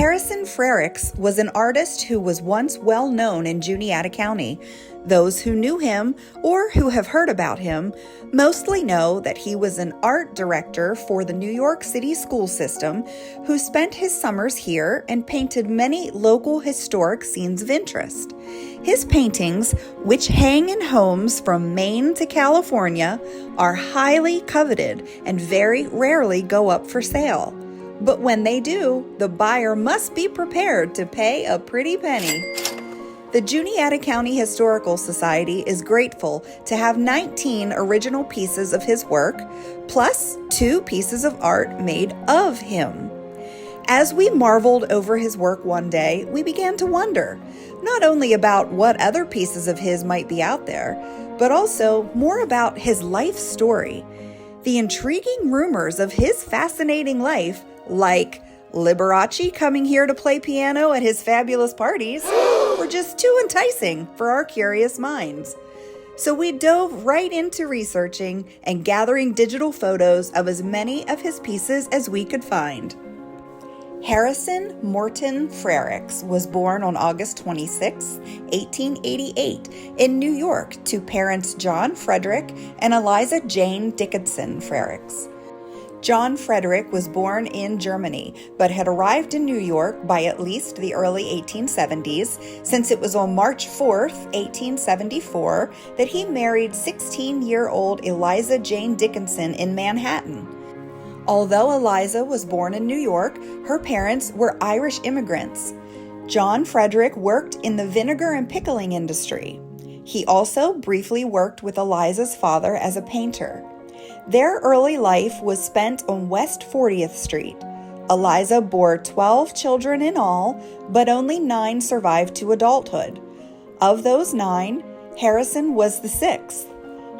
Harrison Frerichs was an artist who was once well known in Juniata County. Those who knew him or who have heard about him mostly know that he was an art director for the New York City school system who spent his summers here and painted many local historic scenes of interest. His paintings, which hang in homes from Maine to California, are highly coveted and very rarely go up for sale. But when they do, the buyer must be prepared to pay a pretty penny. The Juniata County Historical Society is grateful to have 19 original pieces of his work, plus 2 pieces of art made of him. As we marveled over his work one day, we began to wonder, not only about what other pieces of his might be out there, but also more about his life story. The intriguing rumors of his fascinating life, like Liberace coming here to play piano at his fabulous parties, were just too enticing for our curious minds. So we dove right into researching and gathering digital photos of as many of his pieces as we could find. Harrison Morton Frerichs was born on August 26, 1888, in New York to parents John Frederick and Eliza Jane Dickinson Frerichs. John Frederick was born in Germany, but had arrived in New York by at least the early 1870s, since it was on March 4, 1874, that he married 16-year-old Eliza Jane Dickinson in Manhattan. Although Eliza was born in New York, her parents were Irish immigrants. John Frederick worked in the vinegar and pickling industry. He also briefly worked with Eliza's father as a painter. Their early life was spent on West 40th Street. Eliza bore 12 children in all, but only 9 survived to adulthood. Of those 9, Harrison was the 6th.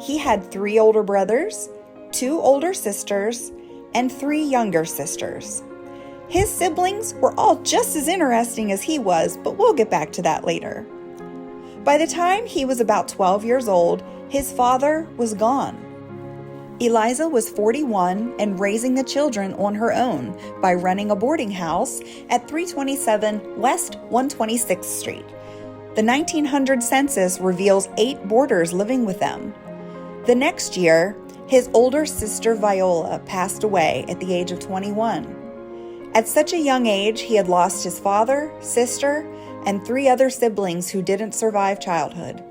He had 3 older brothers, 2 older sisters, and 3 younger sisters. His siblings were all just as interesting as he was, but we'll get back to that later. By the time he was about 12 years old, his father was gone. Eliza was 41 and raising the children on her own by running a boarding house at 327 West 126th Street. The 1900 census reveals 8 boarders living with them. The next year, his older sister Viola passed away at the age of 21. At such a young age, he had lost his father, sister, and 3 other siblings who didn't survive childhood.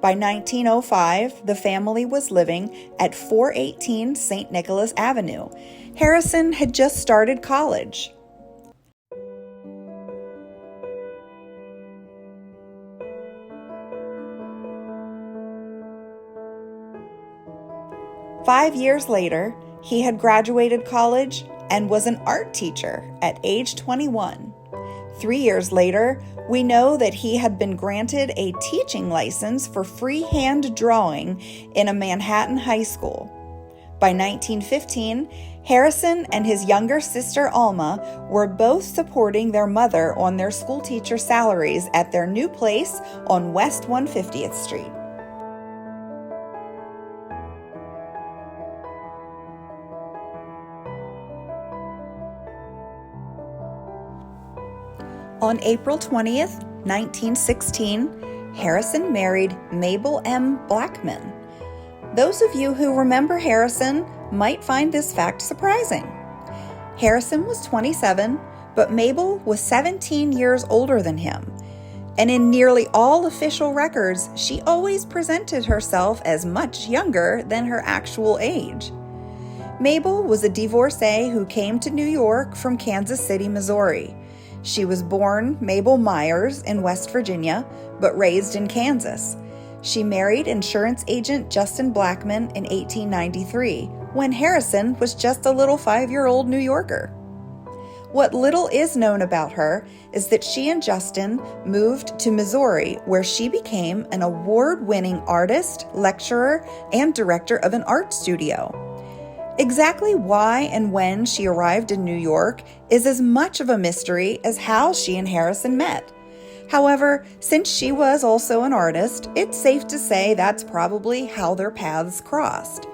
By 1905, the family was living at 418 St. Nicholas Avenue. Harrison had just started college. Five years later, he had graduated college and was an art teacher at age 21. 3 years later, we know that he had been granted a teaching license for freehand drawing in a Manhattan high school. By 1915, Harrison and his younger sister Alma were both supporting their mother on their schoolteacher salaries at their new place on West 150th Street. On April 20th, 1916, Harrison married Mabel M. Blackman. Those of you who remember Harrison might find this fact surprising. Harrison was 27, but Mabel was 17 years older than him. And in nearly all official records, she always presented herself as much younger than her actual age. Mabel was a divorcee who came to New York from Kansas City, Missouri. She was born Mabel Myers in West Virginia, but raised in Kansas. She married insurance agent Justin Blackman in 1893, when Harrison was just a little 5-year-old New Yorker. What little is known about her is that she and Justin moved to Missouri, where she became an award-winning artist, lecturer, and director of an art studio. Exactly why and when she arrived in New York is as much of a mystery as how she and Harrison met. However, since she was also an artist, it's safe to say that's probably how their paths crossed.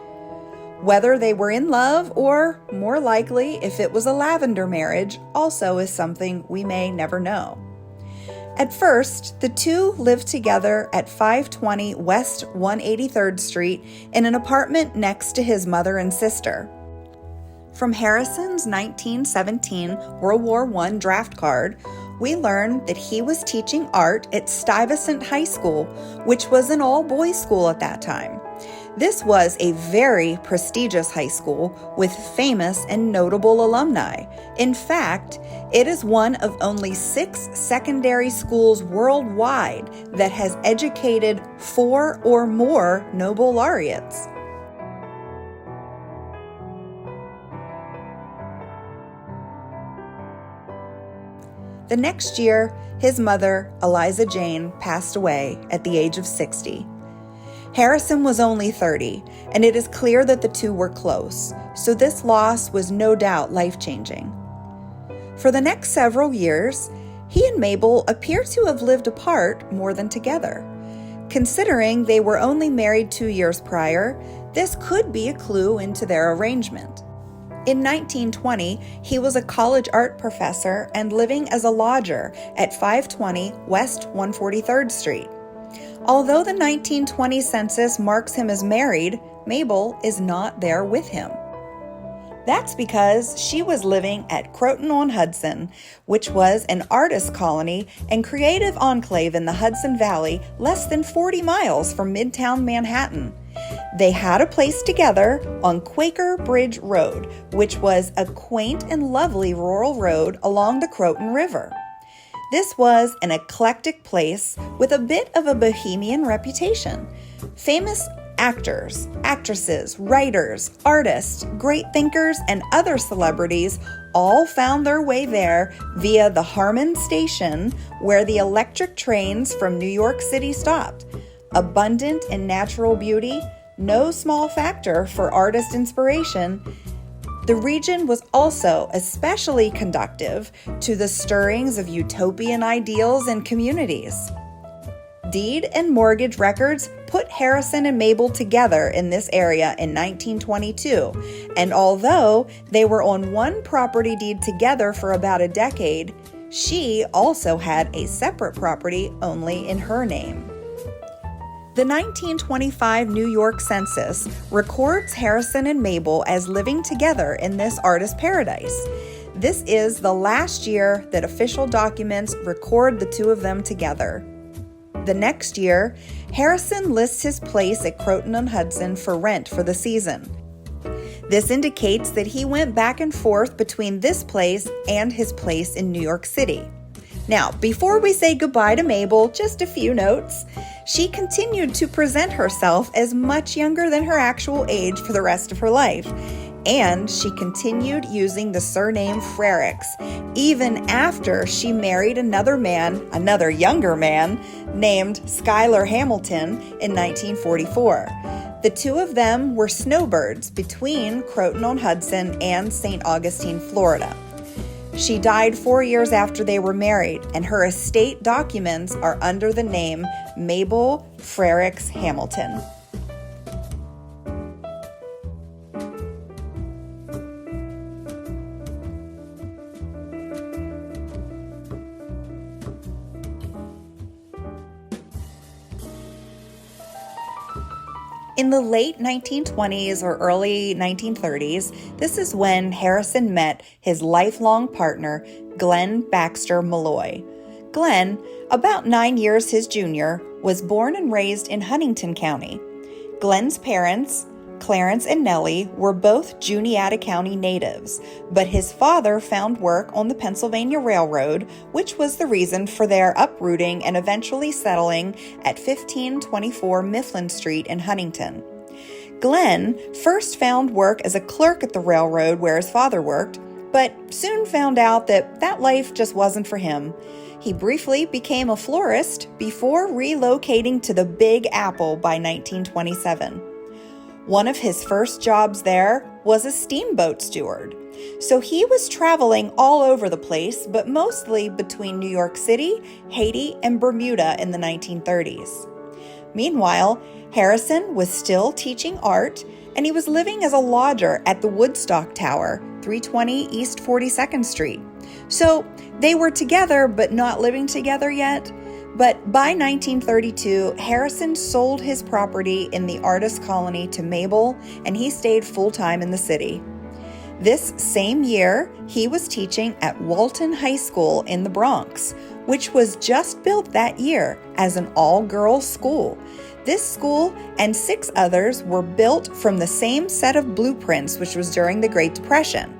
Whether they were in love or, more likely, if it was a lavender marriage, also is something we may never know. At first, the two lived together at 520 West 183rd Street in an apartment next to his mother and sister. From Harrison's 1917 World War I draft card, we learn that he was teaching art at Stuyvesant High School, which was an all-boys school at that time. This was a very prestigious high school with famous and notable alumni. In fact, it is one of only 6 secondary schools worldwide that has educated 4 or more Nobel laureates. The next year, his mother, Eliza Jane, passed away at the age of 60. Harrison was only 30, and it is clear that the two were close, so this loss was no doubt life-changing. For the next several years, he and Mabel appear to have lived apart more than together. Considering they were only married 2 years prior, this could be a clue into their arrangement. In 1920, he was a college art professor and living as a lodger at 520 West 143rd Street. Although the 1920 census marks him as married, Mabel is not there with him. That's because she was living at Croton on Hudson, which was an artist colony and creative enclave in the Hudson Valley, less than 40 miles from Midtown Manhattan. They had a place together on Quaker Bridge Road, which was a quaint and lovely rural road along the Croton River. This was an eclectic place with a bit of a bohemian reputation. Famous actors, actresses, writers, artists, great thinkers, and other celebrities all found their way there via the Harmon Station, where the electric trains from New York City stopped. Abundant in natural beauty, no small factor for artist inspiration, the region was also especially conducive to the stirrings of utopian ideals and communities. Deed and mortgage records put Harrison and Mabel together in this area in 1922, and although they were on one property deed together for about a decade, she also had a separate property only in her name. The 1925 New York Census records Harrison and Mabel as living together in this artist paradise. This is the last year that official documents record the two of them together. The next year, Harrison lists his place at Croton on Hudson for rent for the season. This indicates that he went back and forth between this place and his place in New York City. Now, before we say goodbye to Mabel, just a few notes. She continued to present herself as much younger than her actual age for the rest of her life, and she continued using the surname Frerichs, even after she married another younger man, named Schuyler Hamilton in 1944. The two of them were snowbirds between Croton on Hudson and St. Augustine, Florida. She died 4 years after they were married, and her estate documents are under the name Mabel Frerichs Hamilton. In the late 1920s or early 1930s, this is when Harrison met his lifelong partner, Glenn Baxter Malloy. Glenn, about 9 years his junior, was born and raised in Huntington County. Glenn's parents, Clarence and Nellie, were both Juniata County natives, but his father found work on the Pennsylvania Railroad, which was the reason for their uprooting and eventually settling at 1524 Mifflin Street in Huntington. Glenn first found work as a clerk at the railroad where his father worked, but soon found out that life just wasn't for him. He briefly became a florist before relocating to the Big Apple by 1927. One of his first jobs there was a steamboat steward. So he was traveling all over the place, but mostly between New York City, Haiti, and Bermuda in the 1930s. Meanwhile, Harrison was still teaching art, and he was living as a lodger at the Woodstock Tower, 320 East 42nd Street. So they were together, but not living together yet. But by 1932, Harrison sold his property in the artist colony to Mabel, and he stayed full-time in the city. This same year, he was teaching at Walton High School in the Bronx, which was just built that year as an all-girls school. This school and 6 others were built from the same set of blueprints, which was during the Great Depression.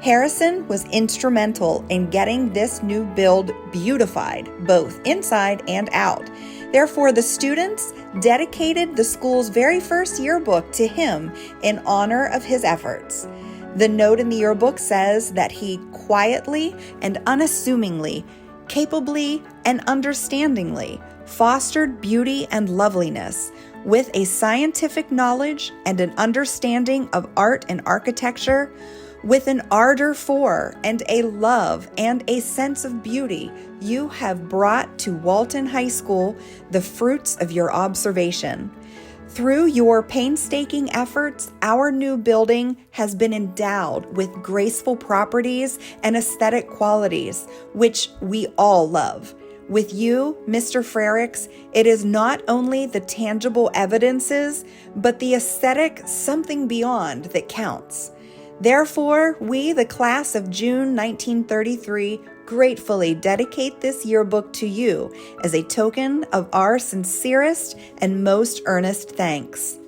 Harrison was instrumental in getting this new build beautified, both inside and out. Therefore, the students dedicated the school's very first yearbook to him in honor of his efforts. The note in the yearbook says that he quietly and unassumingly, capably and understandingly fostered beauty and loveliness with a scientific knowledge and an understanding of art and architecture, with an ardor for and a love and a sense of beauty. You have brought to Walton High School the fruits of your observation. Through your painstaking efforts, our new building has been endowed with graceful properties and aesthetic qualities, which we all love. With you, Mr. Frerichs, it is not only the tangible evidences, but the aesthetic something beyond that counts. Therefore, we, the class of June 1933, gratefully dedicate this yearbook to you as a token of our sincerest and most earnest thanks.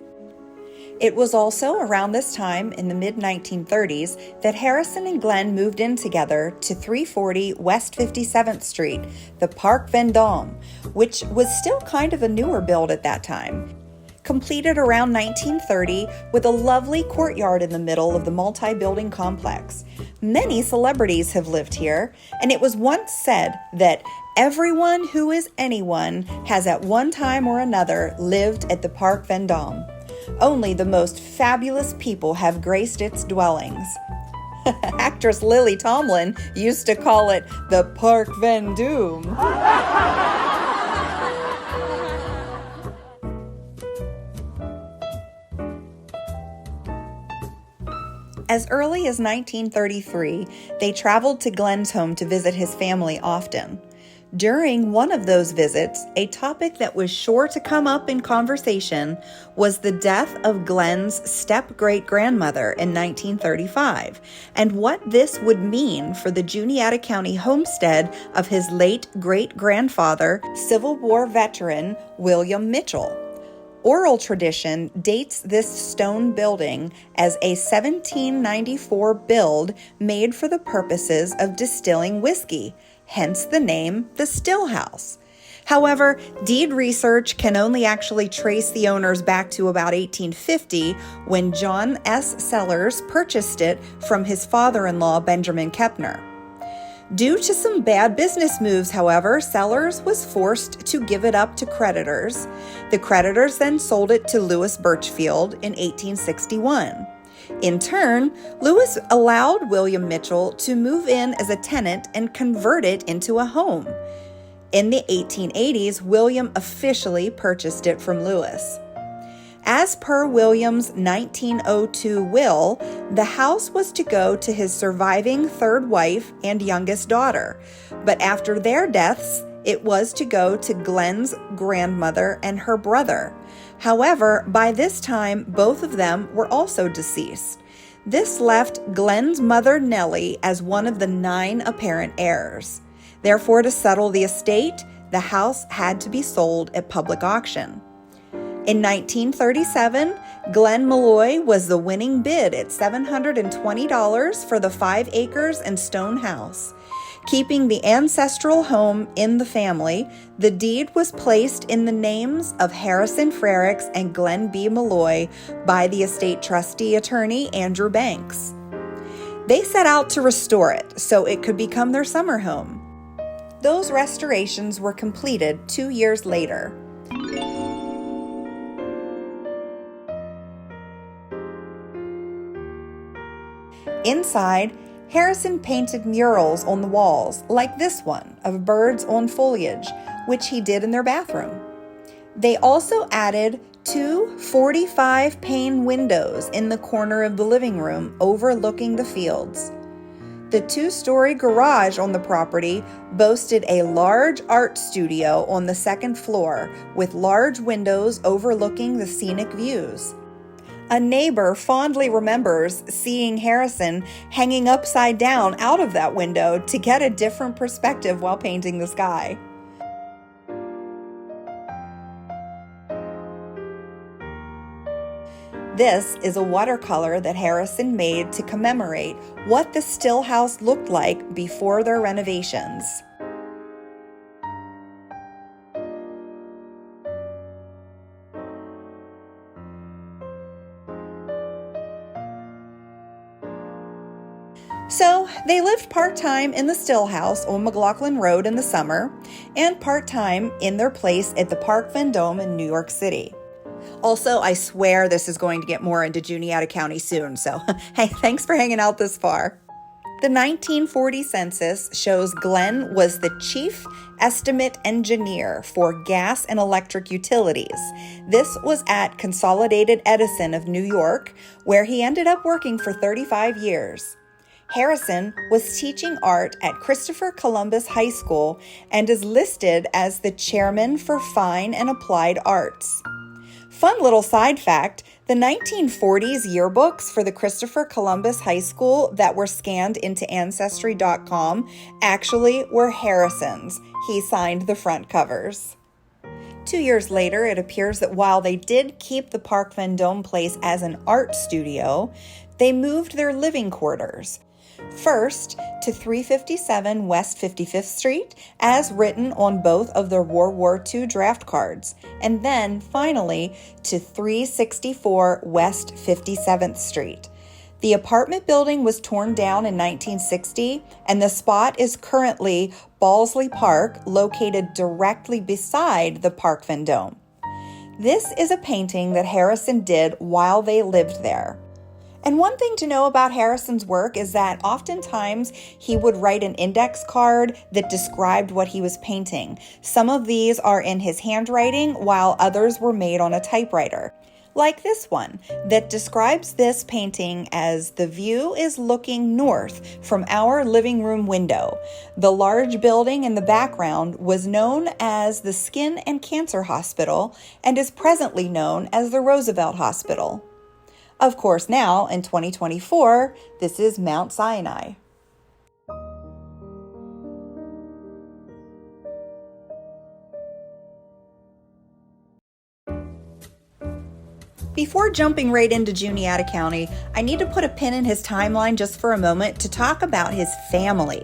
It was also around this time in the mid-1930s that Harrison and Glenn moved in together to 340 West 57th Street, the Parc Vendôme, which was still kind of a newer build at that time. Completed around 1930 with a lovely courtyard in the middle of the multi-building complex. Many celebrities have lived here, and it was once said that everyone who is anyone has at one time or another lived at the Parc Vendôme. Only the most fabulous people have graced its dwellings. Actress Lily Tomlin used to call it the Parc Vendôme. As early as 1933, they traveled to Glenn's home to visit his family often. During one of those visits, a topic that was sure to come up in conversation was the death of Glenn's step-great-grandmother in 1935, and what this would mean for the Juniata County homestead of his late great-grandfather, Civil War veteran William Mitchell. Oral tradition dates this stone building as a 1794 build made for the purposes of distilling whiskey, hence the name the Still House. However, deed research can only actually trace the owners back to about 1850 when John S. Sellers purchased it from his father-in-law Benjamin Kepner. Due to some bad business moves, however, Sellers was forced to give it up to creditors. The creditors then sold it to Lewis Birchfield in 1861. In turn, Lewis allowed William Mitchell to move in as a tenant and convert it into a home. In the 1880s, William officially purchased it from Lewis. As per William's 1902 will, the house was to go to his surviving third wife and youngest daughter, but after their deaths, it was to go to Glenn's grandmother and her brother. However, by this time, both of them were also deceased. This left Glenn's mother, Nellie, as one of the 9 apparent heirs. Therefore, to settle the estate, the house had to be sold at public auction. In 1937, Glenn Malloy was the winning bid at $720 for the 5 acres and stone house. Keeping the ancestral home in the family, the deed was placed in the names of Harrison Frerichs and Glenn B. Malloy by the estate trustee attorney Andrew Banks. They set out to restore it so it could become their summer home. Those restorations were completed 2 years later. Inside, Harrison painted murals on the walls, like this one, of birds on foliage, which he did in their bathroom. They also added two 45-pane windows in the corner of the living room overlooking the fields. The two-story garage on the property boasted a large art studio on the second floor with large windows overlooking the scenic views. A neighbor fondly remembers seeing Harrison hanging upside down out of that window to get a different perspective while painting the sky. This is a watercolor that Harrison made to commemorate what the still house looked like before their renovations. So they lived part-time in the still house on McLaughlin Road in the summer and part-time in their place at the Park Vendôme in New York City. Also, I swear this is going to get more into Juniata County soon, so hey, thanks for hanging out this far. The 1940 census shows Glenn was the chief estimate engineer for gas and electric utilities. This was at Consolidated Edison of New York, where he ended up working for 35 years. Harrison was teaching art at Christopher Columbus High School and is listed as the chairman for fine and applied arts. Fun little side fact, the 1940s yearbooks for the Christopher Columbus High School that were scanned into Ancestry.com actually were Harrison's. He signed the front covers. 2 years later, it appears that while they did keep the Park Vendôme place as an art studio, they moved their living quarters. First, to 357 West 55th Street, as written on both of their World War II draft cards, and then, finally, to 364 West 57th Street. The apartment building was torn down in 1960, and the spot is currently Balsley Park, located directly beside the Park Vendôme. This is a painting that Harrison did while they lived there. And one thing to know about Harrison's work is that oftentimes he would write an index card that described what he was painting. Some of these are in his handwriting, while others were made on a typewriter. Like this one, that describes this painting as the view is looking north from our living room window. The large building in the background was known as the Skin and Cancer Hospital and is presently known as the Roosevelt Hospital. Of course, now, in 2024, this is Mount Sinai. Before jumping right into Juniata County, I need to put a pin in his timeline just for a moment to talk about his family.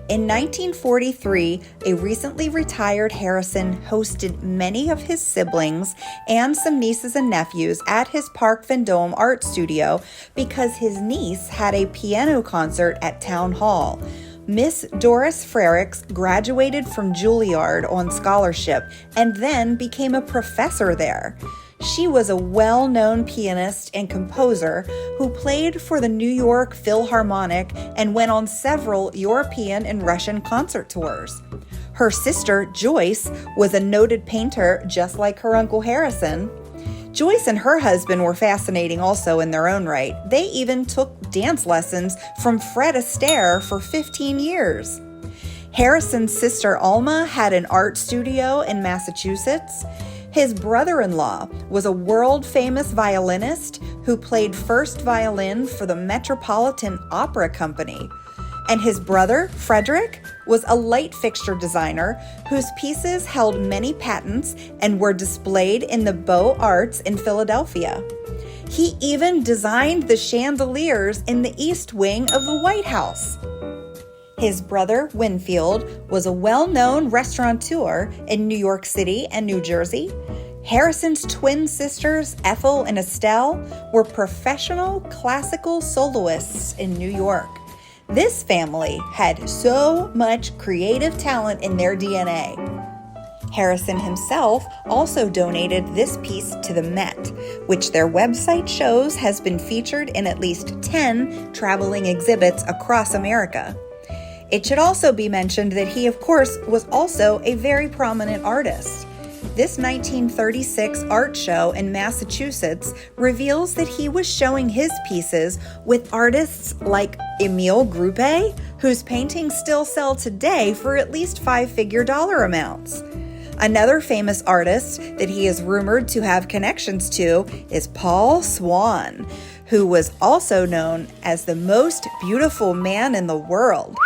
In 1943, a recently retired Harrison hosted many of his siblings and some nieces and nephews at his Park Vendôme art studio because his niece had a piano concert at Town Hall. Miss Doris Frerichs graduated from Juilliard on scholarship and then became a professor there. She was a well-known pianist and composer who played for the New York Philharmonic and went on several European and Russian concert tours. Her sister, Joyce, was a noted painter just like her Uncle Harrison. Joyce and her husband were fascinating also in their own right. They even took dance lessons from Fred Astaire for 15 years. Harrison's sister Alma had an art studio in Massachusetts. His brother-in-law was a world-famous violinist who played first violin for the Metropolitan Opera Company. And his brother, Frederick, was a light fixture designer whose pieces held many patents and were displayed in the Beaux Arts in Philadelphia. He even designed the chandeliers in the East Wing of the White House. His brother, Winfield, was a well-known restaurateur in New York City and New Jersey. Harrison's twin sisters, Ethel and Estelle, were professional classical soloists in New York. This family had so much creative talent in their DNA. Harrison himself also donated this piece to the Met, which their website shows has been featured in at least 10 traveling exhibits across America. It should also be mentioned that he, of course, was also a very prominent artist. This 1936 art show in Massachusetts reveals that he was showing his pieces with artists like Emile Groupe, whose paintings still sell today for at least five-figure dollar amounts. Another famous artist that he is rumored to have connections to is Paul Swan, who was also known as the most beautiful man in the world.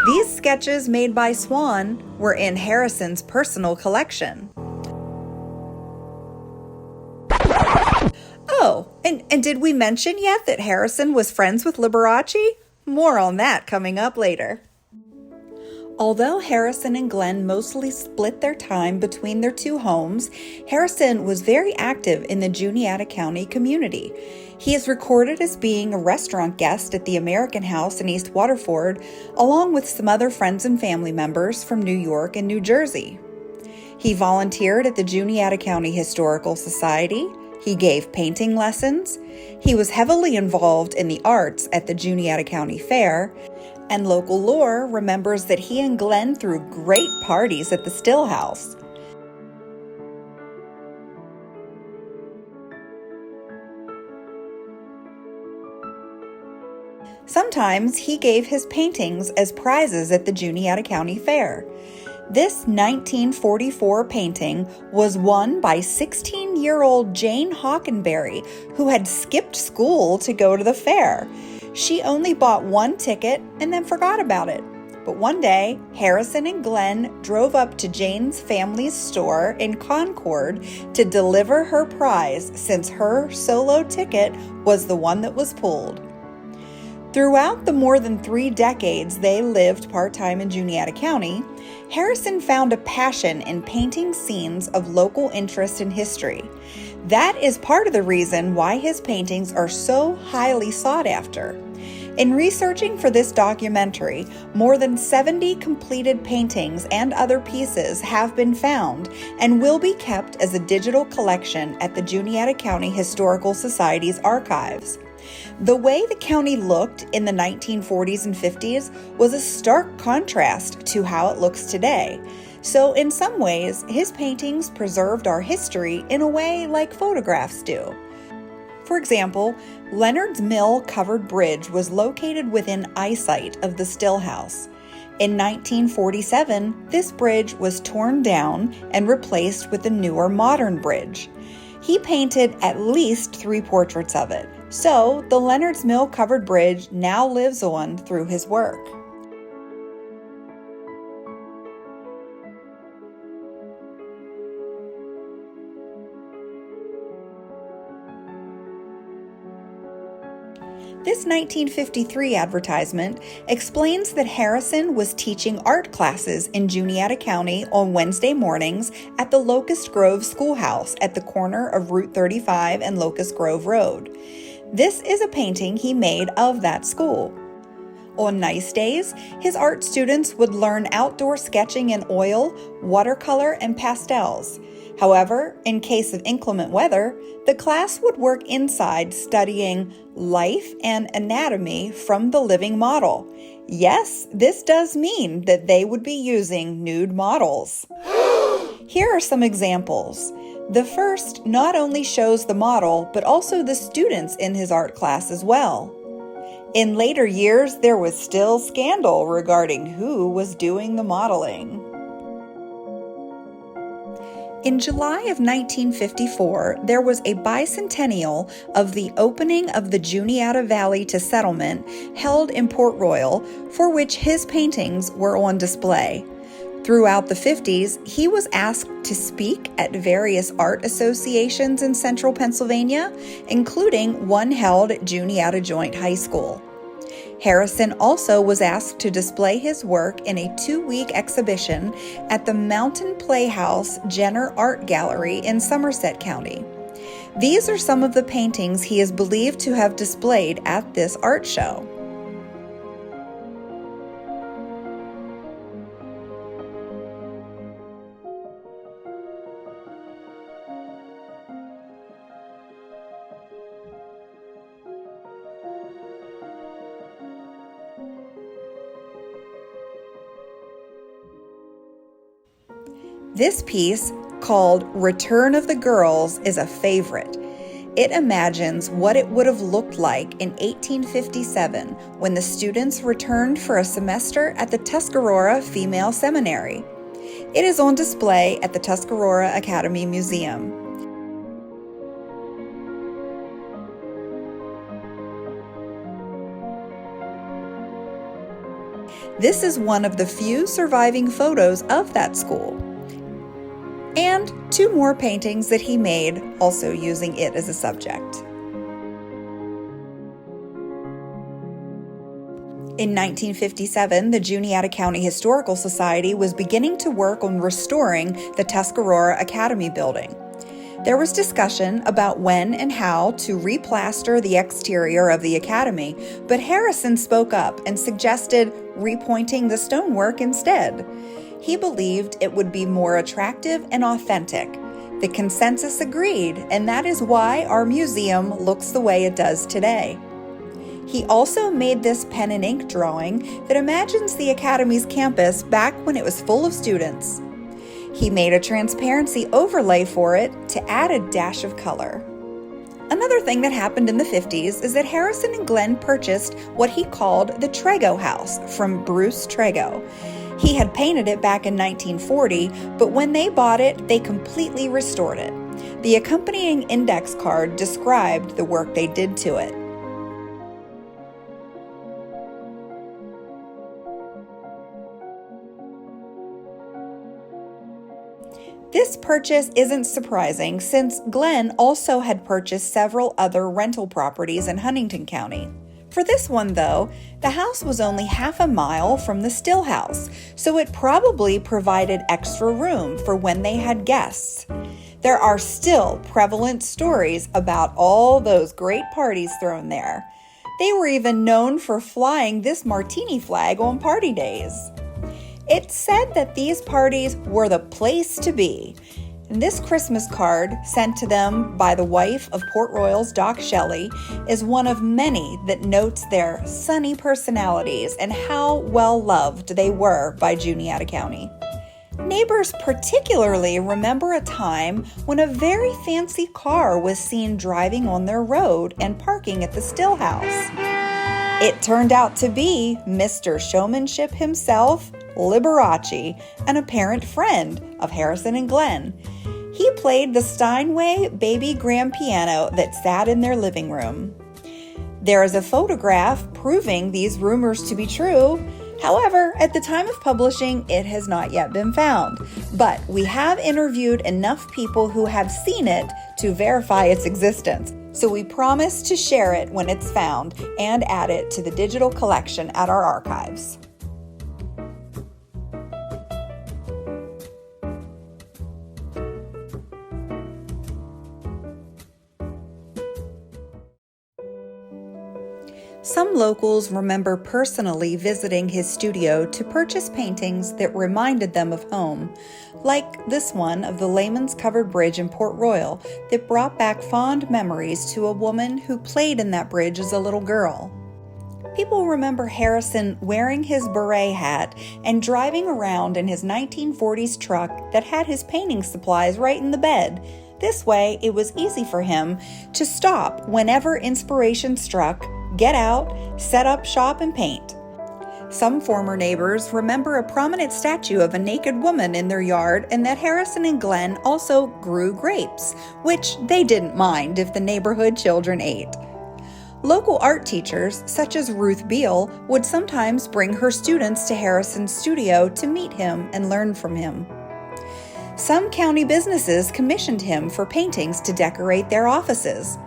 These sketches made by Swan were in Harrison's personal collection. Oh, and did we mention yet that Harrison was friends with Liberace? More on that coming up later. Although Harrison and Glenn mostly split their time between their two homes, Harrison was very active in the Juniata County community. He is recorded as being a restaurant guest at the American House in East Waterford, along with some other friends and family members from New York and New Jersey. He volunteered at the Juniata County Historical Society. He gave painting lessons. He was heavily involved in the arts at the Juniata County Fair, and local lore remembers that he and Glenn threw great parties at the Still House. Sometimes he gave his paintings as prizes at the Juniata County Fair. This 1944 painting was won by 16-year-old Jane Hockenberry, who had skipped school to go to the fair. She only bought one ticket and then forgot about it. But one day, Harrison and Glenn drove up to Jane's family's store in Concord to deliver her prize, since her solo ticket was the one that was pulled. Throughout the more than 3 decades they lived part-time in Juniata County, Harrison found a passion in painting scenes of local interest and history. That is part of the reason why his paintings are so highly sought after. In researching for this documentary, more than 70 completed paintings and other pieces have been found and will be kept as a digital collection at the Juniata County Historical Society's archives. The way the county looked in the 1940s and 50s was a stark contrast to how it looks today. So in some ways, his paintings preserved our history in a way like photographs do. For example, Leonard's Mill covered bridge was located within eyesight of the Still House. In 1947, this bridge was torn down and replaced with a newer modern bridge. He painted at least 3 portraits of it, so the Leonard's Mill covered bridge now lives on through his work. This 1953 advertisement explains that Harrison was teaching art classes in Juniata County on Wednesday mornings at the Locust Grove Schoolhouse at the corner of Route 35 and Locust Grove Road. This is a painting he made of that school. On nice days, his art students would learn outdoor sketching in oil, watercolor, and pastels. However, in case of inclement weather, the class would work inside studying life and anatomy from the living model. Yes, this does mean that they would be using nude models. Here are some examples. The first not only shows the model, but also the students in his art class as well. In later years, there was still scandal regarding who was doing the modeling. In July of 1954, there was a bicentennial of the opening of the Juniata Valley to settlement held in Port Royal, for which his paintings were on display. Throughout the 50s, he was asked to speak at various art associations in central Pennsylvania, including one held at Juniata Joint High School. Harrison also was asked to display his work in a 2-week exhibition at the Mountain Playhouse Jenner Art Gallery in Somerset County. These are some of the paintings he is believed to have displayed at this art show. This piece, called Return of the Girls is a favorite. It imagines what it would have looked like in 1857 when the students returned for a semester at the Tuscarora Female Seminary. It is on display at the Tuscarora Academy Museum. This is one of the few surviving photos of that school. And 2 more paintings that he made, also using it as a subject. In 1957, the Juniata County Historical Society was beginning to work on restoring the Tuscarora Academy building. There was discussion about when and how to replaster the exterior of the academy, but Harrison spoke up and suggested repointing the stonework instead. He believed it would be more attractive and authentic. The consensus agreed, and that is why our museum looks the way it does today. He also made this pen and ink drawing that imagines the Academy's campus back when it was full of students. He made a transparency overlay for it to add a dash of color. Another thing that happened in the 50s is that Harrison and Glenn purchased what he called the Trego House from Bruce Trego. He had painted it back in 1940, but when they bought it, they completely restored it. The accompanying index card described the work they did to it. This purchase isn't surprising since Glenn also had purchased several other rental properties in Huntington County. For this one, though, the house was only half a mile from the still house, so it probably provided extra room for when they had guests. There are still prevalent stories about all those great parties thrown there. They were even known for flying this martini flag on party days. It's said that these parties were the place to be. And this Christmas card, sent to them by the wife of Port Royal's Doc Shelley, is one of many that notes their sunny personalities and how well loved they were by Juniata County. Neighbors particularly remember a time when a very fancy car was seen driving on their road and parking at the still house. It turned out to be Mr. Showmanship himself, Liberace, an apparent friend of Harrison and Glenn. He played the Steinway baby grand piano that sat in their living room. There is a photograph proving these rumors to be true. However, at the time of publishing, it has not yet been found. But we have interviewed enough people who have seen it to verify its existence. So we promise to share it when it's found and add it to the digital collection at our archives. Some locals remember personally visiting his studio to purchase paintings that reminded them of home, like this one of the Layman's Covered Bridge in Port Royal that brought back fond memories to a woman who played in that bridge as a little girl. People remember Harrison wearing his beret hat and driving around in his 1940s truck that had his painting supplies right in the bed. This way, it was easy for him to stop whenever inspiration struck, get out, set up shop, and paint. Some former neighbors remember a prominent statue of a naked woman in their yard and that Harrison and Glenn also grew grapes, which they didn't mind if the neighborhood children ate. Local art teachers, such as Ruth Beal, would sometimes bring her students to Harrison's studio to meet him and learn from him. Some county businesses commissioned him for paintings to decorate their offices.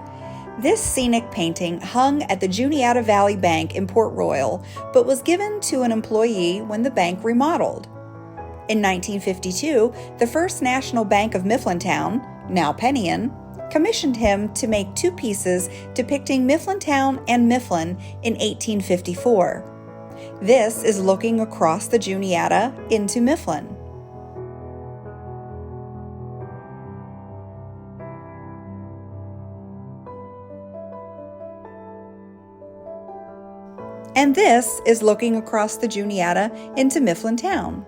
This scenic painting hung at the Juniata Valley Bank in Port Royal, but was given to an employee when the bank remodeled. In 1952, the First National Bank of Mifflintown, now Pennian, commissioned him to make 2 pieces depicting Mifflintown and Mifflin in 1854. This is looking across the Juniata into Mifflin. And this is looking across the Juniata into Mifflin Town.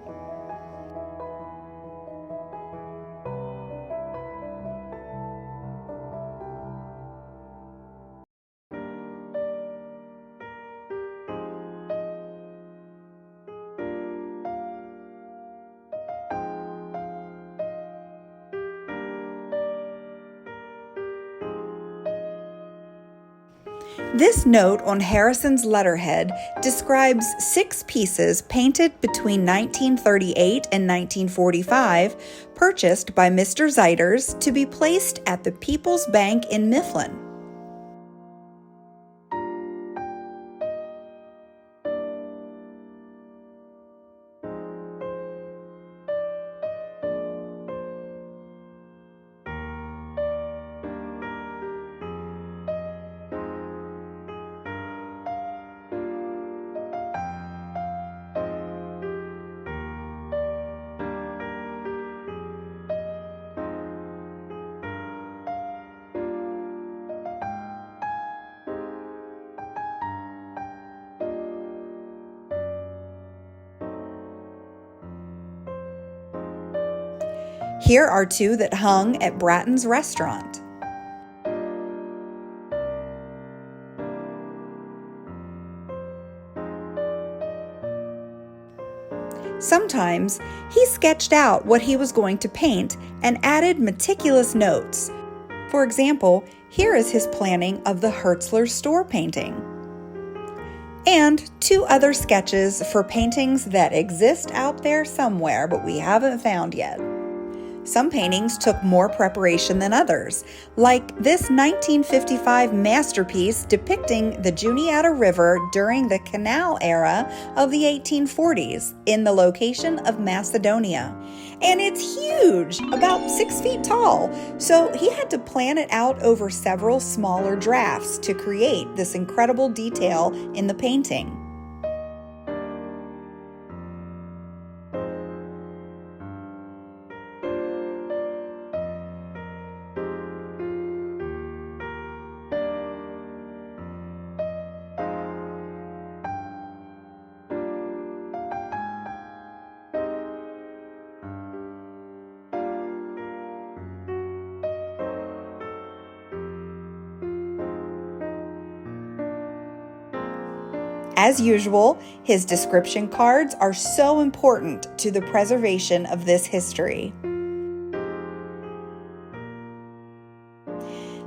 This note on Harrison's letterhead describes 6 pieces painted between 1938 and 1945, purchased by Mr. Zeiters to be placed at the People's Bank in Mifflin. Here are 2 that hung at Bratton's restaurant. Sometimes he sketched out what he was going to paint and added meticulous notes. For example, here is his planning of the Hertzler store painting. And 2 other sketches for paintings that exist out there somewhere, but we haven't found yet. Some paintings took more preparation than others, like this 1955 masterpiece depicting the Juniata River during the canal era of the 1840s in the location of Macedonia. And it's huge, about 6 feet tall, so he had to plan it out over several smaller drafts to create this incredible detail in the painting. As usual, his description cards are so important to the preservation of this history.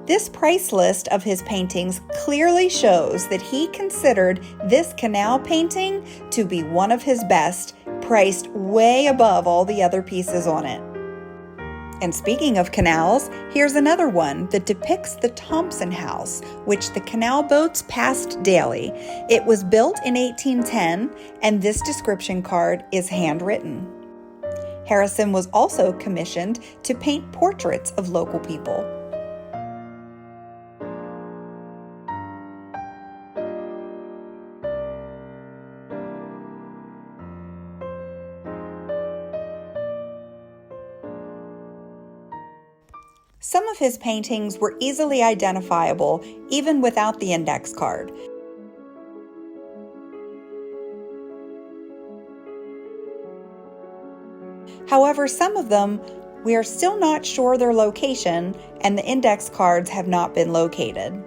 This price list of his paintings clearly shows that he considered this canal painting to be one of his best, priced way above all the other pieces on it. And speaking of canals, here's another one that depicts the Thompson House, which the canal boats passed daily. It was built in 1810, and this description card is handwritten. Harrison was also commissioned to paint portraits of local people. Some of his paintings were easily identifiable even without the index card. However, some of them, we are still not sure their location, and the index cards have not been located.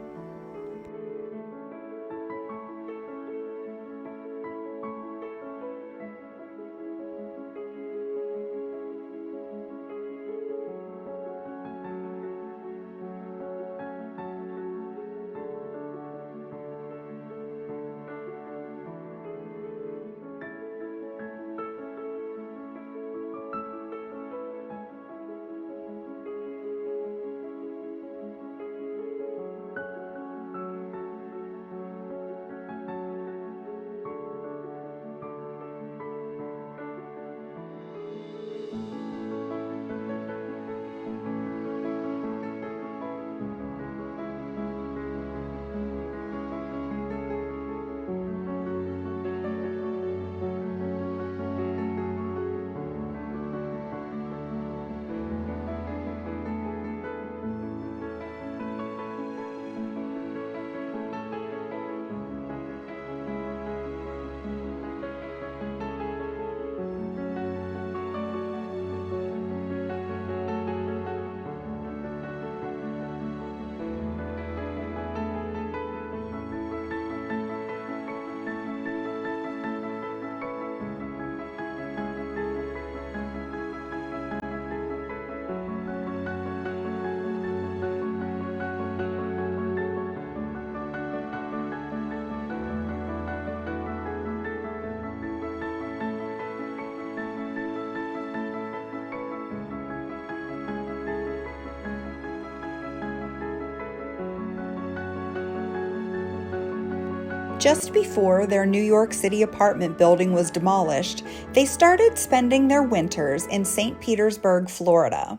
Just before their New York City apartment building was demolished, they started spending their winters in St. Petersburg, Florida,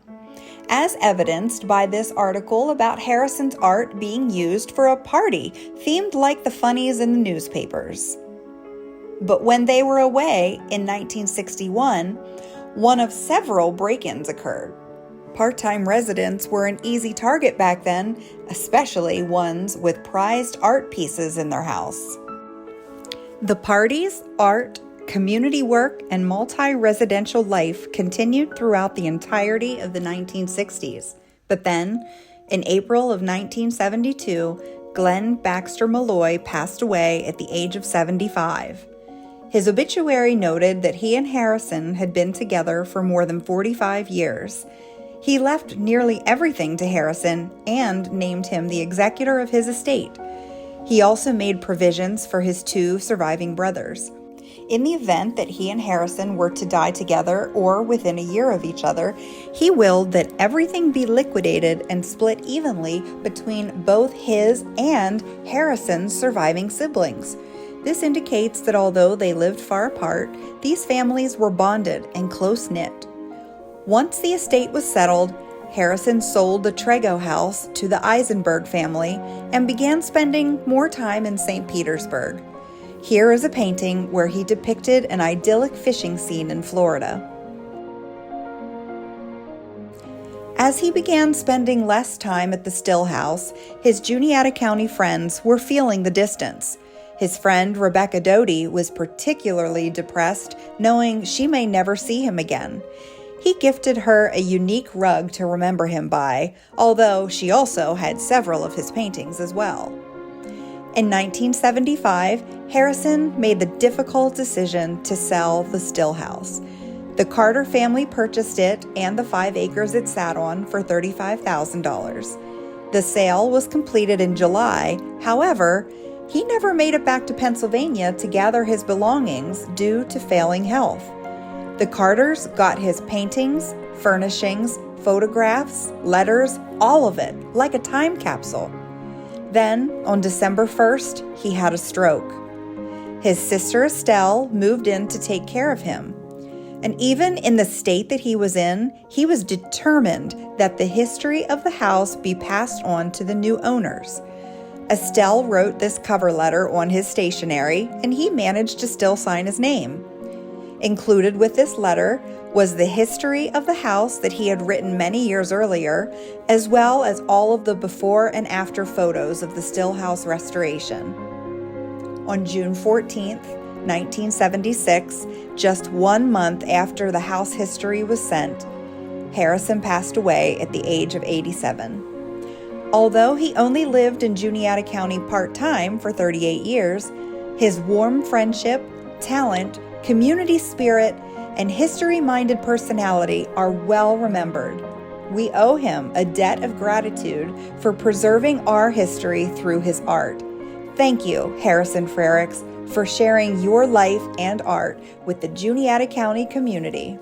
as evidenced by this article about Harrison's art being used for a party themed like the funnies in the newspapers. But when they were away in 1961, one of several break-ins occurred. Part-time residents were an easy target back then, especially ones with prized art pieces in their house. The parties, art, community work, and multi-residential life continued throughout the entirety of the 1960s. But then, in April of 1972, Glenn Baxter Malloy passed away at the age of 75. His obituary noted that he and Harrison had been together for more than 45 years. He left nearly everything to Harrison and named him the executor of his estate. He also made provisions for his two surviving brothers. In the event that he and Harrison were to die together or within a year of each other, he willed that everything be liquidated and split evenly between both his and Harrison's surviving siblings. This indicates that although they lived far apart, these families were bonded and close-knit. Once the estate was settled, Harrison sold the Trego house to the Eisenberg family and began spending more time in St. Petersburg. Here is a painting where he depicted an idyllic fishing scene in Florida. As he began spending less time at the still house, his Juniata County friends were feeling the distance. His friend Rebecca Doty was particularly depressed, knowing she may never see him again. He gifted her a unique rug to remember him by, although she also had several of his paintings as well. In 1975, Harrison made the difficult decision to sell the still house. The Carter family purchased it and the 5 acres it sat on for $35,000. The sale was completed in July. However, he never made it back to Pennsylvania to gather his belongings due to failing health. The Carters got his paintings, furnishings, photographs, letters, all of it, like a time capsule. Then, on December 1st, he had a stroke. His sister Estelle moved in to take care of him. And even in the state that he was in, he was determined that the history of the house be passed on to the new owners. Estelle wrote this cover letter on his stationery, and he managed to still sign his name. Included with this letter was the history of the house that he had written many years earlier, as well as all of the before and after photos of the still house restoration. On June 14th, 1976, just 1 month after the house history was sent, Harrison passed away at the age of 87. Although he only lived in Juniata County part-time for 38 years, his warm friendship, talent, community spirit, and history-minded personality are well remembered. We owe him a debt of gratitude for preserving our history through his art. Thank you, Harrison Frerichs, for sharing your life and art with the Juniata County community.